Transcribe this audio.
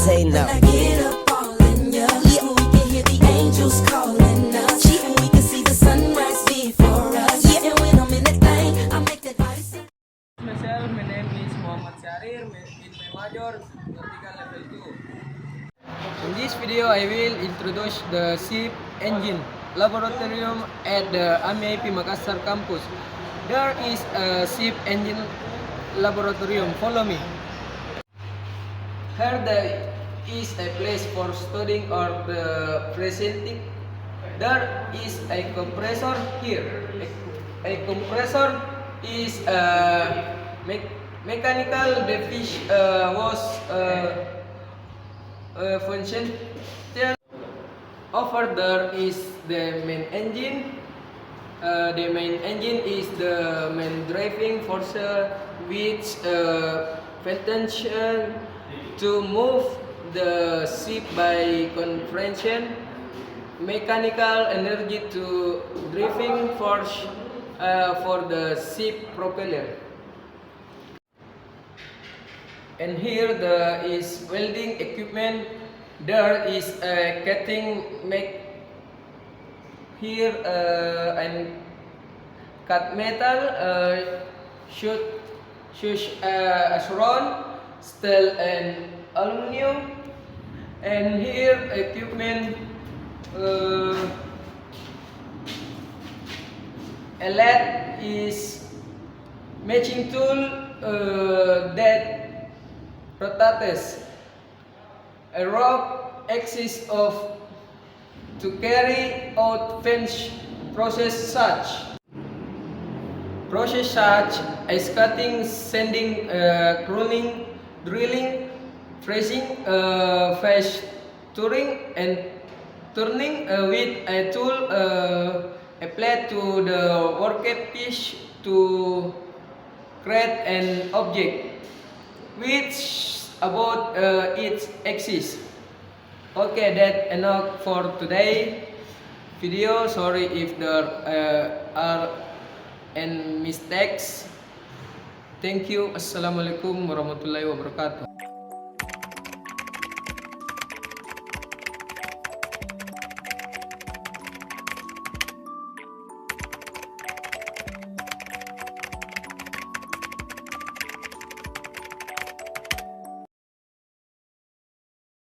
say no. When I get up all in ya, we can hear the angels calling us. We can see the sunrise before us. And when I'm in that thing, I make that body say. Myself, my name is Muhammad Syahrir in my major vertical level 2. In this video, I will introduce the SIP engine laboratorium at the AMI IP Makassar campus. There is a SIP engine laboratorium. Follow me. Here there is a place for studying or the presenting. There is a compressor here. A compressor is a mechanical device was function. Over there is the main engine. The main engine is the main driving force which potential to move the ship by conversion mechanical energy to driving force for the ship propeller. And here there is welding equipment. There is a cutting here and cut metal, shoot rod, steel and aluminum. And here equipment, a lathe is matching tool that rotates. A rope exists of to carry out fence process such as cutting, sanding, pruning, drilling, pressing, face turning and turning with a tool applied to the workpiece to create an object which about its axis. Okay, that's enough for today video. Sorry if there are any mistakes. Thank you. Assalamualaikum warahmatullahi wabarakatuh.